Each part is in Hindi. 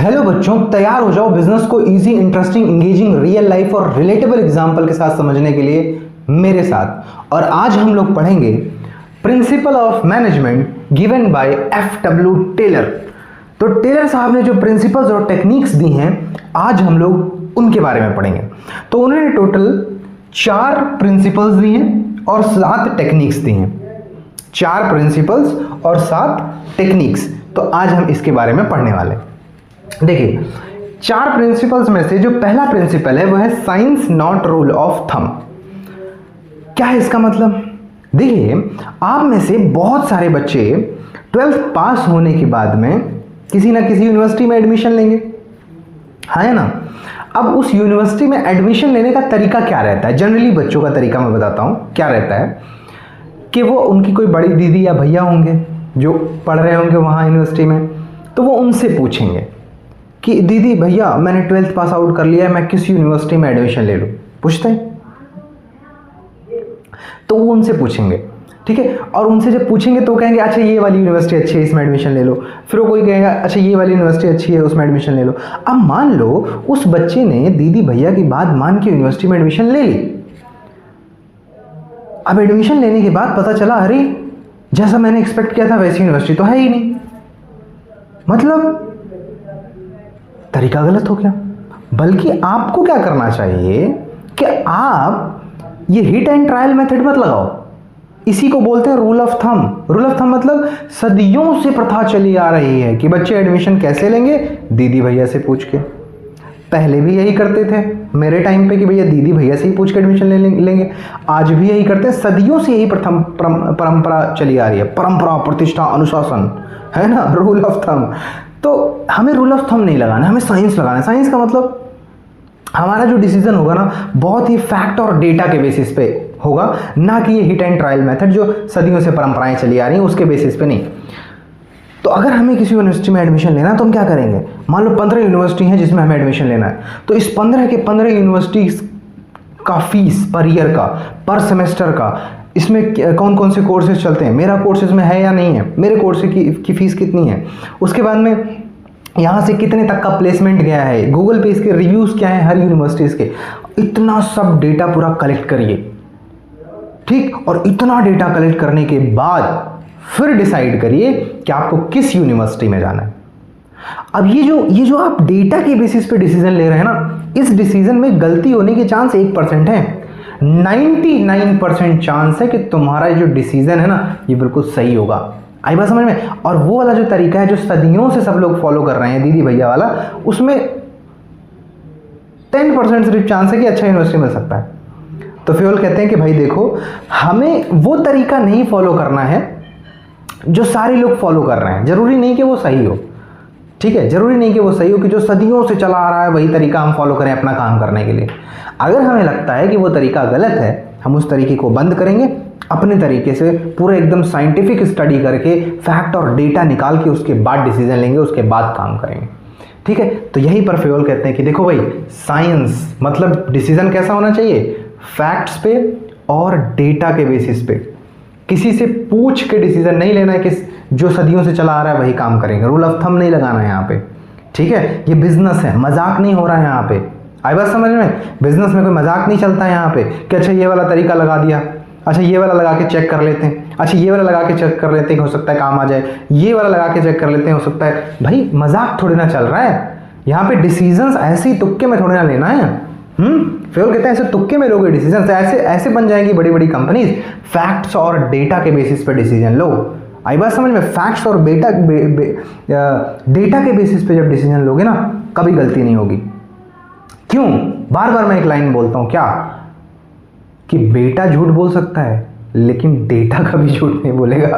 हेलो बच्चों, तैयार हो जाओ बिजनेस को easy, interesting, engaging, real life और रिलेटेबल एग्जांपल के साथ समझने के लिए मेरे साथ। और आज हम लोग पढ़ेंगे principle of management given by F W. Taylor. तो टेलर साहब ने जो प्रिंसिपल्स और टेक्निक्स दी हैं, आज हम लोग उनके बारे में पढ़ेंगे। तो उन्होंने टोटल 4 प्रिंसिपल्स दी हैं और 7 टेक्निक्स दी हैं। 4 प्रिंसिपल्स और 7 टेक्निक्स। तो आज हम इसके बारे में पढ़ने वाले हैं। देखिए, 4 प्रिंसिपल्स में से जो पहला प्रिंसिपल है वह है science not rule of thumb. क्या है इसका मतलब? देखिए, आप में से बहुत सारे बच्चे 12th पास होने के बाद में किसी ना किसी यूनिवर्सिटी में एडमिशन लेंगे, है ना। अब उस यूनिवर्सिटी में एडमिशन लेने का तरीका क्या रहता है? जनरली बच्चों का तरीका मैं बताता हूं क्या रहता है कि वो उनकी कोई बड़ी दीदी या भैया होंगे जो पढ़ रहे होंगे वहां यूनिवर्सिटी में, तो वो उनसे पूछेंगे कि दीदी भैया मैंने 12th पास आउट कर लिया है, मैं किस यूनिवर्सिटी में एडमिशन ले लूँ। पूछते हैं तो वो उनसे पूछेंगे, ठीक है। और उनसे जब पूछेंगे तो कहेंगे अच्छा ये वाली यूनिवर्सिटी अच्छी है, इसमें एडमिशन ले लो। फिर वो कोई कहेगा अच्छा ये वाली यूनिवर्सिटी अच्छी है, उसमें एडमिशन ले लो। अब मान लो उस बच्चे ने दीदी भैया की बात मान के यूनिवर्सिटी में एडमिशन ले ली। अब एडमिशन लेने के बाद पता चला अरे जैसा मैंने एक्सपेक्ट किया था वैसी यूनिवर्सिटी तो है ही नहीं, मतलब तरीका गलत हो गया। बल्कि आपको क्या करना चाहिए कि आप ये हिट एंड ट्रायल मेथड मत लगाओ। इसी को बोलते हैं rule of thumb. Rule of thumb मतलब सदियों से प्रथा चली आ रही है कि बच्चे एडमिशन कैसे लेंगे? दीदी भैया से पूछ के। पहले भी यही करते थे मेरे टाइम पे कि भैया दीदी भैया से ही पूछ के एडमिशन लेंगे। आज भी यही करते हैं, सदियों से यही परंपरा चली आ रही है। परंपरा, प्रतिष्ठा, अनुशासन, है ना, रूल ऑफ थंब। तो हमें रूल ऑफ थंब नहीं लगाना, हमें साइंस लगाना है। साइंस का मतलब हमारा जो डिसीजन होगा ना बहुत ही फैक्ट और डेटा के बेसिस पे होगा, ना कि ये हिट एंड ट्रायल मेथड जो सदियों से परंपराएं चली आ रही हैं उसके बेसिस पे नहीं। तो अगर हमें किसी यूनिवर्सिटी में एडमिशन लेना है तो हम क्या करेंगे? मान लो 15 यूनिवर्सिटी हैं जिसमें हमें एडमिशन लेना है, तो इस 15 के 15 यूनिवर्सिटी का फीस पर ईयर का, पर सेमेस्टर का, इसमें कौन कौन से कोर्सेज चलते हैं, मेरा कोर्स इसमें है या नहीं है, मेरे कोर्स की फीस कितनी है, उसके बाद में यहाँ से कितने तक का प्लेसमेंट गया है, गूगल पे इसके रिव्यूज़ क्या हैं हर यूनिवर्सिटीज़ के। इतना सब डेटा पूरा कलेक्ट करिए, ठीक। और इतना डेटा कलेक्ट करने के बाद फिर डिसाइड करिए कि आपको किस यूनिवर्सिटी में जाना है। अब ये जो आप डेटा के बेसिस पे डिसीजन ले रहे हैं ना, इस डिसीजन में गलती होने के चांस 1% है। 99% चांस है कि तुम्हारा जो डिसीजन है ना ये बिल्कुल सही होगा। आई बात समझ में? और वो वाला जो तरीका है जो सदियों से सब लोग फॉलो कर रहे हैं दीदी भैया वाला, उसमें 10% सिर्फ चांस है कि अच्छा यूनिवर्सिटी मिल सकता है। तो फिर कहते हैं कि भाई देखो, हमें वो तरीका नहीं फॉलो करना है जो सारे लोग फॉलो कर रहे हैं। जरूरी नहीं कि वो सही हो, ठीक है, जरूरी नहीं कि वो सही हो कि जो सदियों से चला आ रहा है वही तरीका हम फॉलो करें अपना काम करने के लिए। अगर हमें लगता है कि वो तरीका गलत है, हम उस तरीके को बंद करेंगे, अपने तरीके से पूरा एकदम साइंटिफिक स्टडी करके फैक्ट और डेटा निकाल के उसके बाद डिसीजन लेंगे, उसके बाद काम करेंगे, ठीक है। तो यही पर फेवल कहते हैं कि देखो भाई, साइंस मतलब डिसीजन कैसा होना चाहिए? फैक्ट्स पे और डेटा के बेसिस पे। किसी से पूछ के डिसीजन नहीं लेना है कि जो सदियों से चला आ रहा है वही काम करेंगे। रूल ऑफ थंब नहीं लगाना है यहाँ पे, ठीक है। ये बिजनेस है, मजाक नहीं हो रहा है यहाँ पे। आई बात समझ में? बिजनेस में कोई मजाक नहीं चलता है यहाँ पे कि अच्छा ये वाला तरीका लगा दिया, अच्छा ये वाला लगा के चेक कर लेते हैं, अच्छा ये वाला लगा के चेक कर लेते हैं, हो सकता है काम आ जाए, ये वाला लगा के चेक कर लेते हैं, हो सकता है। भाई मजाक थोड़ी ना चल रहा है यहाँ पे। डिसीजंस ऐसे ही तुक्के में थोड़ी ना लेना है। फिर कहते हैं ऐसे तुक्के में लोगे डिसीजन, ऐसे बन जाएंगी बड़ी बड़ी कंपनीज। फैक्ट्स और डेटा के बेसिस पे डिसीजन लो। आई बात समझ में? फैक्ट्स और डेटा के बेसिस पे जब डिसीजन लोगे ना, कभी गलती नहीं होगी। क्यों? बार बार मैं एक लाइन बोलता हूं, क्या कि बेटा झूठ बोल सकता है लेकिन डेटा कभी झूठ नहीं बोलेगा।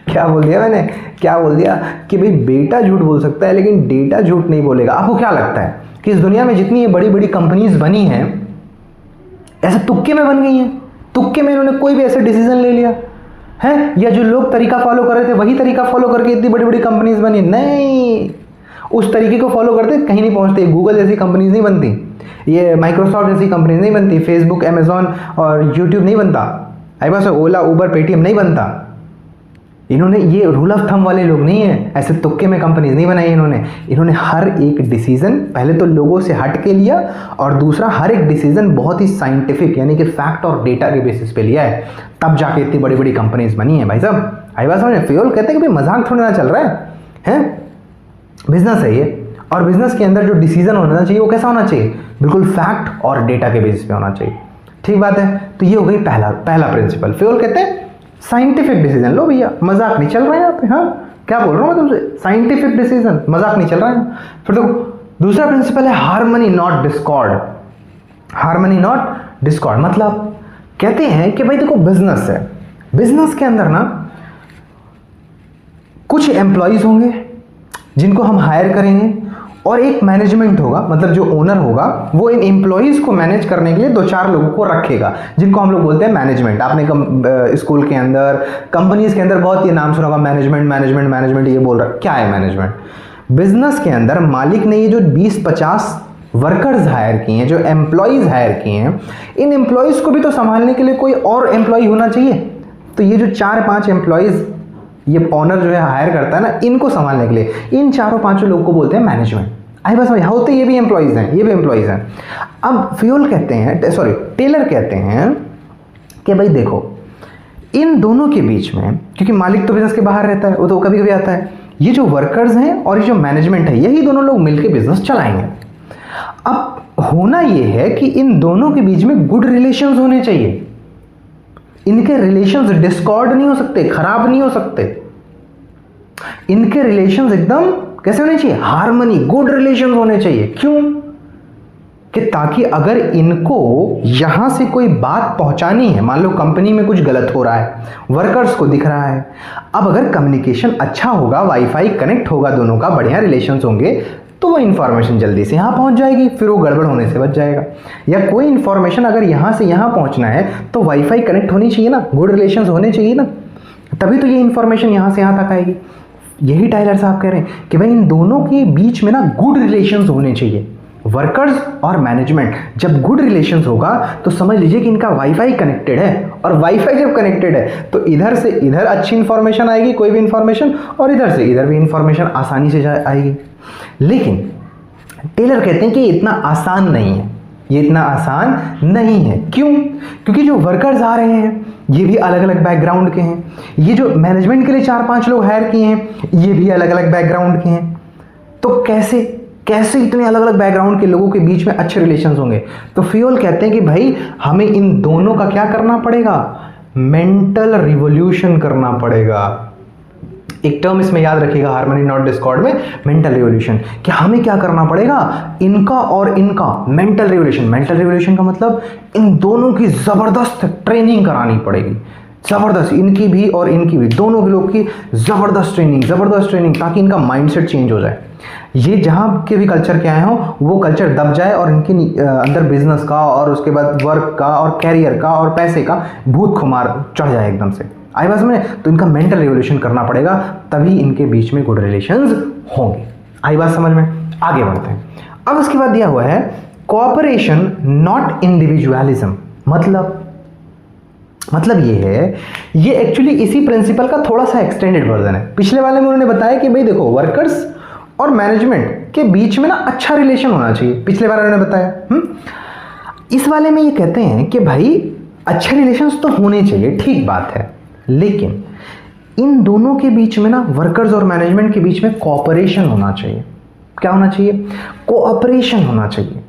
क्या बोल दिया मैंने? क्या बोल दिया कि भाई बेटा झूठ बोल सकता है लेकिन डेटा झूठ नहीं बोलेगा। आपको क्या लगता है कि इस दुनिया में जितनी ये बड़ी बड़ी कंपनीज बनी हैं ऐसे तुक्के में बन गई हैं? तुक्के में इन्होंने कोई भी ऐसे डिसीजन ले लिया है, या जो लोग तरीका फॉलो कर रहे थे वही तरीका फॉलो करके इतनी बड़ी बड़ी कंपनीज बनी? नहीं, उस तरीके को फॉलो करते कहीं नहीं पहुंचते। गूगल जैसी कंपनीज नहीं बनती, ये माइक्रोसॉफ्ट जैसी कंपनीज नहीं बनती, फेसबुक, अमेजॉन और यूट्यूब नहीं बनता, आई बस ओला, उबर, पेटीएम नहीं बनता। इन्होंने ये रूल ऑफ थंब वाले लोग नहीं है, ऐसे तुक्के में कंपनीज नहीं बनाई इन्होंने हर एक डिसीजन पहले तो लोगों से हट के लिया, और दूसरा हर एक डिसीजन बहुत ही साइंटिफिक यानी कि फैक्ट और डेटा के बेसिस पे लिया है, तब जाके इतनी बड़ी बड़ी कंपनीज बनी है। भाई साहब आई बात समझ, फ्यूल कहते हैं कि भाई मजाक थोड़ा ना चल रहा है, बिजनेस है ये, और बिजनेस के अंदर जो डिसीजन होना चाहिए वो कैसा होना चाहिए, बिल्कुल फैक्ट और डेटा के बेसिस पे होना चाहिए। ठीक बात है, तो ये हो गई पहला प्रिंसिपल। फ्यूल कहते हैं साइंटिफिक डिसीजन। लो भैया मजाक नहीं चल रहा है यहाँ पे, हाँ क्या बोल रहा हूँ मैं तुमसे, साइंटिफिक डिसीजन, मजाक नहीं चल रहा है। फिर तो दूसरा प्रिंसिपल है harmony not Discord. Harmony not Discord मतलब कहते हैं कि भाई देखो बिजनेस है, बिजनेस के अंदर ना कुछ एम्प्लॉयज होंगे जिनको हम हायर करेंगे, और एक मैनेजमेंट होगा, मतलब जो ओनर होगा वो इन एम्प्लॉयज को मैनेज करने के लिए 2-4 लोगों को रखेगा, जिनको हम लोग बोलते हैं मैनेजमेंट। आपने स्कूल के अंदर, कंपनीज के अंदर बहुत ये नाम सुना होगा, मैनेजमेंट ये बोल रहा है। क्या है मैनेजमेंट? बिजनेस के अंदर मालिक ने ये जो 20-50 वर्कर्स हायर किए हैं, जो एम्प्लॉयज हायर किए हैं, इन एम्प्लॉयज को भी तो संभालने के लिए कोई और एम्प्लॉय होना चाहिए। तो ये जो 4-5 एम्प्लॉयज ये ओनर जो है हायर करता है ना, इनको संभालने के लिए इन 4-5 लोगों को बोलते हैं मैनेजमेंट। आई बस यहाँ होते ये भी एम्प्लॉयज हैं, ये भी एम्प्लॉयज हैं। अब फ्यूल कहते हैं, सॉरी टेलर कहते हैं कि भाई देखो इन दोनों के बीच में, क्योंकि मालिक तो बिजनेस के बाहर रहता है, वो तो कभी कभी आता है, ये जो वर्कर्स हैं और ये जो मैनेजमेंट है, यही दोनों लोग मिलकर बिजनेस चलाएंगे। अब होना ये है कि इन दोनों के बीच में गुड रिलेशंस होने चाहिए, इनके रिलेशंस डिस्कॉर्ड नहीं हो सकते, खराब नहीं हो सकते, इनके रिलेशंस एकदम कैसे होने चाहिए, हार्मनी, गुड रिलेशंस होने चाहिए। क्यों? कि ताकि अगर इनको यहां से कोई बात पहुंचानी है, मान लो कंपनी में कुछ गलत हो रहा है, वर्कर्स को दिख रहा है, अब अगर कम्युनिकेशन अच्छा होगा, वाईफाई कनेक्ट होगा, दोनों का बढ़िया रिलेशंस होंगे, तो वो इन्फॉर्मेशन जल्दी से यहाँ पहुँच जाएगी, फिर वो गड़बड़ होने से बच जाएगा। या कोई इन्फॉर्मेशन अगर यहाँ से यहाँ पहुँचना है तो वाईफाई कनेक्ट होनी चाहिए ना, गुड रिलेशंस होने चाहिए ना, तभी तो ये इन्फॉर्मेशन यहाँ से यहाँ तक आएगी। यही टाइलर साहब कह रहे हैं कि भाई इन दोनों के बीच में ना गुड रिलेशंस होने चाहिए, वर्कर्स और मैनेजमेंट। जब गुड रिलेशंस होगा तो समझ लीजिए कि इनका वाईफाई कनेक्टेड है, और वाईफाई जब कनेक्टेड है तो इधर से इधर अच्छी इन्फॉर्मेशन आएगी, कोई भी इन्फॉर्मेशन, और इधर से इधर भी इन्फॉर्मेशन आसानी से आएगी। लेकिन टेलर कहते हैं कि इतना आसान नहीं है, ये इतना आसान नहीं है। क्यों? क्योंकि जो वर्कर्स आ रहे हैं ये भी अलग अलग बैकग्राउंड के हैं, ये जो मैनेजमेंट के लिए 4-5 लोग हायर किए हैं ये भी अलग अलग बैकग्राउंड के हैं। तो कैसे इतने अलग अलग बैकग्राउंड के लोगों के बीच में अच्छे रिलेशंस होंगे? तो फ्यूल कहते हैं कि भाई हमें इन दोनों का क्या करना पड़ेगा, मेंटल रिवॉल्यूशन करना पड़ेगा। एक टर्म इसमें याद रखिएगा हार्मनी नॉट डिस्कॉर्ड में, मेंटल रिवॉल्यूशन। कि हमें क्या करना पड़ेगा, इनका और इनका मेंटल रिवॉल्यूशन। मेंटल रिवॉल्यूशन का मतलब इन दोनों की जबरदस्त ट्रेनिंग करानी पड़ेगी, जबरदस्त, इनकी भी और इनकी भी, दोनों के लोग की जबरदस्त ट्रेनिंग, ताकि इनका माइंडसेट चेंज हो जाए। ये जहाँ के भी कल्चर के आए हों वो कल्चर दब जाए और इनके अंदर बिजनेस का और उसके बाद वर्क का और कैरियर का और पैसे का भूत खुमार चढ़ जाए एकदम से। आई बात में, तो इनका मेंटल रिवॉल्यूशन करना पड़ेगा, तभी इनके बीच में गुड रिलेशंस होंगे। आई बात समझ में? आगे बढ़ते हैं। अब इसके बाद दिया हुआ है कोऑपरेशन नॉट इंडिविजुअलिज्म। मतलब ये है, ये एक्चुअली इसी प्रिंसिपल का थोड़ा सा एक्सटेंडेड वर्जन है। पिछले वाले में उन्होंने बताया कि भाई देखो वर्कर्स और मैनेजमेंट के बीच में ना अच्छा रिलेशन होना चाहिए, पिछले वाले उन्होंने बताया। इस वाले में ये कहते हैं कि भाई अच्छे रिलेशंस तो होने चाहिए, ठीक बात है, लेकिन इन दोनों के बीच में ना, वर्कर्स और मैनेजमेंट के बीच में कोऑपरेशन होना चाहिए। क्या होना चाहिए? कोऑपरेशन होना चाहिए,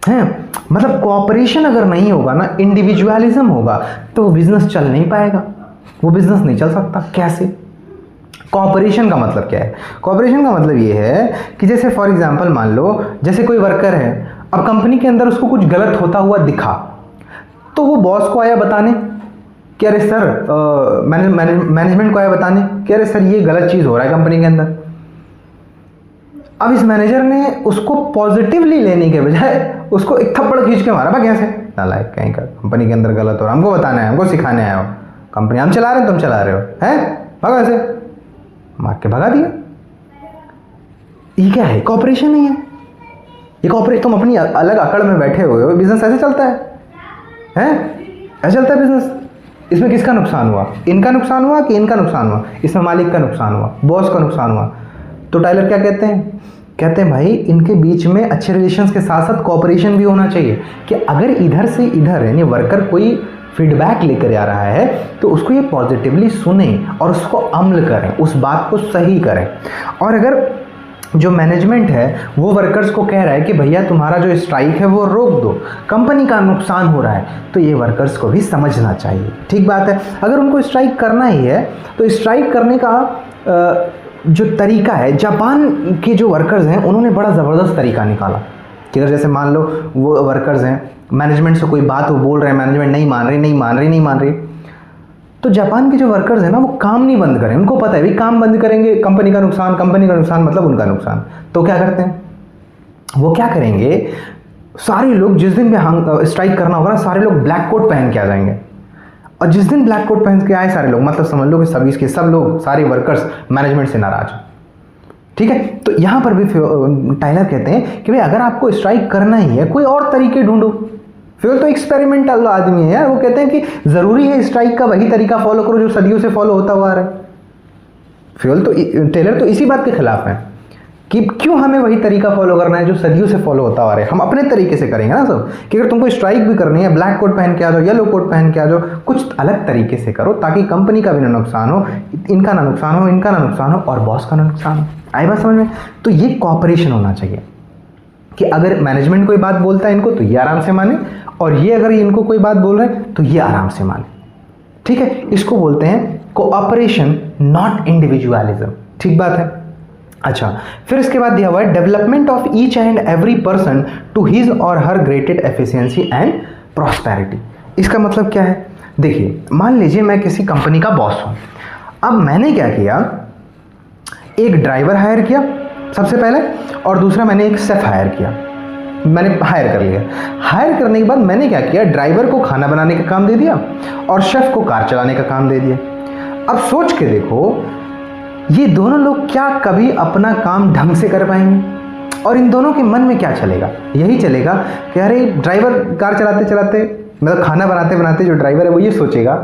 है? मतलब कोऑपरेशन अगर नहीं होगा ना, इंडिविजुअलिज्म होगा, तो वो बिजनेस चल नहीं पाएगा, वो बिजनेस नहीं चल सकता। कैसे? कोऑपरेशन का मतलब क्या है? कोऑपरेशन का मतलब ये है कि जैसे फॉर एग्जांपल मान लो जैसे कोई वर्कर है, अब कंपनी के अंदर उसको कुछ गलत होता हुआ दिखा, तो वो बॉस को आया बताने कि अरे सर, मैनेजमेंट को आया बताने कि अरे सर ये गलत चीज़ हो रहा है कंपनी के अंदर। अब इस मैनेजर ने उसको पॉजिटिवली लेने के बजाय उसको एक थप्पड़ खींच के मारा, कैसे नालायक कहीं का, कंपनी के अंदर गलत हो रहा है, हमको बताना है, हमको सिखाने आया हो, कंपनी हम चला रहे हैं तुम चला रहे हो, हैं भागो, ऐसे मार के भगा दिया। ये क्या है? कॉपरेशन नहीं है ये। कॉपरेट, तुम अपनी अलग अकड़ में बैठे हुए हो, बिजनेस ऐसे चलता है, हैं? ऐसे चलता है बिजनेस। इसमें किसका नुकसान हुआ? इनका नुकसान हुआ कि इनका नुकसान हुआ? इसमें मालिक का नुकसान हुआ, बॉस का नुकसान हुआ। तो टाइलर क्या कहते हैं? कहते हैं भाई इनके बीच में अच्छे रिलेशंस के साथ साथ कोऑपरेशन भी होना चाहिए, कि अगर इधर से इधर यानी वर्कर कोई फीडबैक लेकर आ रहा है तो उसको ये पॉजिटिवली सुने और उसको अमल करें, उस बात को सही करें। और अगर जो मैनेजमेंट है वो वर्कर्स को कह रहा है कि भैया तुम्हारा जो स्ट्राइक है वो रोक दो, कंपनी का नुकसान हो रहा है, तो ये वर्कर्स को भी समझना चाहिए। ठीक बात है। अगर उनको स्ट्राइक करना ही है तो स्ट्राइक करने का जो तरीका है, जापान के जो वर्कर्स हैं उन्होंने बड़ा ज़बरदस्त तरीका निकाला कि अगर जैसे मान लो वो वर्कर्स हैं, मैनेजमेंट से कोई बात वो बोल रहे हैं, मैनेजमेंट नहीं मान रही, तो जापान के जो वर्कर्स हैं ना वो काम नहीं बंद करें। उनको पता है भाई काम बंद करेंगे कंपनी का नुकसान मतलब उनका नुकसान। तो क्या करते हैं वो, क्या करेंगे, सारे लोग जिस दिन भी स्ट्राइक करना होगा ना, सारे लोग ब्लैक कोट पहन के आ जाएंगे। और जिस दिन ब्लैक कोट पहन के आए सारे लोग, मतलब समझ लो कि सर्विस के सब लोग, सारे वर्कर्स मैनेजमेंट से नाराज। ठीक है। तो यहाँ पर भी टाइलर कहते हैं कि भाई अगर आपको स्ट्राइक करना ही है कोई और तरीके ढूंढो। फ्यूल तो एक्सपेरिमेंटल आदमी है यार, वो कहते हैं कि ज़रूरी है स्ट्राइक का वही तरीका फॉलो करो जो सदियों से फॉलो होता हुआ आ रहा है। फ्यूल तो टेलर तो इसी बात के खिलाफ है कि क्यों हमें वही तरीका फॉलो करना है जो सदियों से फॉलो होता आ रहा है। हम अपने तरीके से करेंगे ना सब, कि अगर तुमको स्ट्राइक भी करनी है ब्लैक कोट पहन के आ जाओ, येलो कोट पहन के आ जाओ, कुछ अलग तरीके से करो ताकि कंपनी का भी ना नुकसान हो, इनका ना नुकसान हो और बॉस का ना नुकसान हो। आई बात समझ में? तो ये कॉपरेशन होना चाहिए कि अगर मैनेजमेंट कोई बात बोलता है इनको तो ये आराम से माने, और ये अगर इनको कोई बात बोल रहे हैं तो ये आराम से माने। ठीक है। इसको बोलते हैं कोऑपरेशन, नॉट इंडिविजुअलिज्म। ठीक बात है। अच्छा, फिर इसके बाद दिया हुआ है development of each and every person to his और her greatest efficiency and prosperity. इसका मतलब क्या है? देखिए, मान लीजिए मैं किसी कंपनी का बॉस हूं। अब मैंने क्या किया, एक ड्राइवर हायर किया सबसे पहले, और दूसरा मैंने एक शेफ हायर किया। मैंने हायर कर लिया। हायर करने के बाद मैंने क्या किया, ड्राइवर को खाना बनाने का काम दे दिया और शेफ को कार चलाने का काम दे दिया। अब सोच के देखो, ये दोनों लोग क्या कभी अपना काम ढंग से कर पाएंगे? और इन दोनों के मन में क्या चलेगा? यही चलेगा कि अरे ड्राइवर कार चलाते चलाते, मतलब खाना बनाते बनाते जो ड्राइवर है वो ये सोचेगा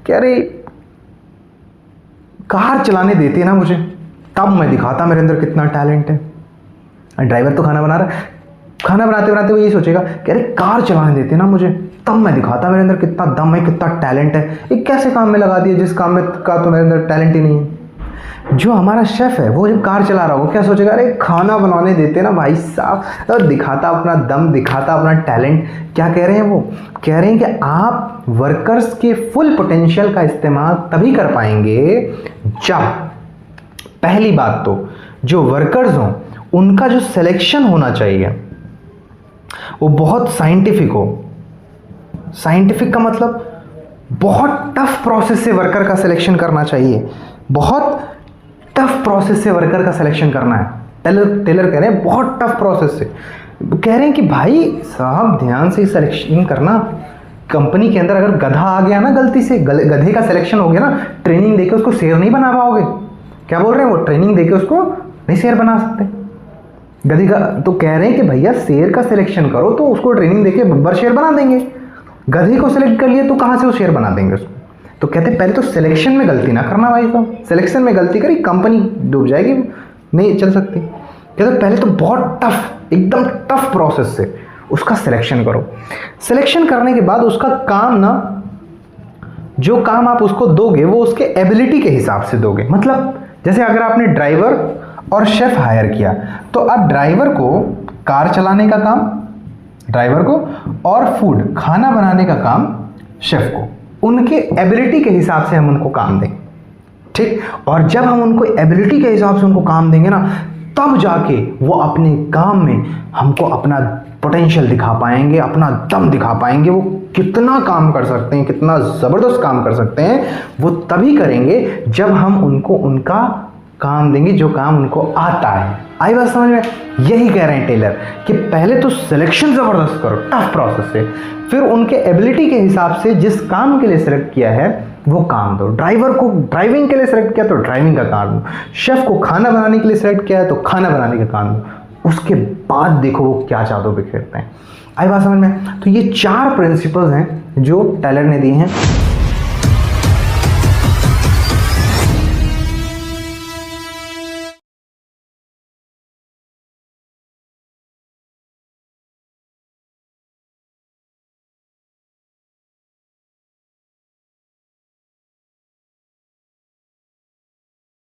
कि अरे कार चलाने देते ना मुझे, तब मैं दिखाता मेरे अंदर कितना टैलेंट है। ड्राइवर तो खाना बना रहा है, खाना बनाते बनाते वो ये सोचेगा कि अरे कार चलाने देते ना मुझे, तब मैं दिखाता मेरे अंदर कितना दम है, कितना टैलेंट है। ये कैसे काम में लगा दिया जिस काम में का तो मेरे अंदर टैलेंट ही नहीं है। जो हमारा शेफ है वो जब कार चला रहा हो क्या सोचेगा, अरे खाना बनाने देते ना भाई साहब, तो दिखाता अपना दम, दिखाता अपना टैलेंट। क्या कह रहे हैं वो? कह रहे हैं कि आप वर्कर्स के फुल पोटेंशियल का इस्तेमाल तभी कर पाएंगे जब, पहली बात तो जो वर्कर्स हों उनका जो सिलेक्शन होना चाहिए वो बहुत साइंटिफिक हो। साइंटिफिक का मतलब बहुत टफ प्रोसेस से वर्कर का सिलेक्शन करना चाहिए, बहुत टफ प्रोसेस से वर्कर का सिलेक्शन करना है। टेलर कह रहे हैं बहुत टफ प्रोसेस से। कह रहे हैं कि भाई साहब ध्यान से सिलेक्शन करना। कंपनी के अंदर अगर गधा आ गया ना गलती से, गधे का सिलेक्शन हो गया ना, ट्रेनिंग देके उसको शेर नहीं बना पाओगे। क्या बोल रहे हैं वो? ट्रेनिंग देके उसको नहीं शेर बना सकते गधे का। तो कह रहे हैं कि भैया शेर का सिलेक्शन करो तो उसको ट्रेनिंग देके बब्बर शेर बना देंगे। गधे को सिलेक्ट कर लिए तो कहाँ से वो शेर बना देंगे उसको? तो कहते पहले तो सिलेक्शन में गलती ना करना भाई साहब। सिलेक्शन में गलती करी कंपनी डूब जाएगी, नहीं चल सकती। कहते पहले तो बहुत टफ, एकदम टफ प्रोसेस से उसका सिलेक्शन करो। सिलेक्शन करने के बाद उसका काम ना, जो काम आप उसको दोगे वो उसके एबिलिटी के हिसाब से दोगे। मतलब जैसे अगर आपने ड्राइवर और शेफ हायर किया तो अब ड्राइवर को कार चलाने का काम ड्राइवर को, और फूड खाना बनाने का काम शेफ को, उनके एबिलिटी के हिसाब से हम उनको काम देंगे। ठीक। और जब हम उनको एबिलिटी के हिसाब से उनको काम देंगे ना, तब जाके वो अपने काम में हमको अपना पोटेंशियल दिखा पाएंगे, अपना दम दिखा पाएंगे। वो कितना काम कर सकते हैं, कितना ज़बरदस्त काम कर सकते हैं, वो तभी करेंगे जब हम उनको उनका काम देंगे जो काम उनको आता है। आई बात समझ में? यही कह रहे हैं टेलर कि पहले तो सिलेक्शन ज़बरदस्त करो टफ प्रोसेस से, फिर उनके एबिलिटी के हिसाब से जिस काम के लिए सिलेक्ट किया है वो काम दो। ड्राइवर को ड्राइविंग के लिए सिलेक्ट किया तो ड्राइविंग का काम दो, शेफ को खाना बनाने के लिए सिलेक्ट किया है तो खाना बनाने का काम दो। उसके बाद देखो वो क्या जादू बिखेरते हैं। आई बात समझ में? तो ये 4 प्रिंसिपल्स हैं जो टेलर ने दिए हैं।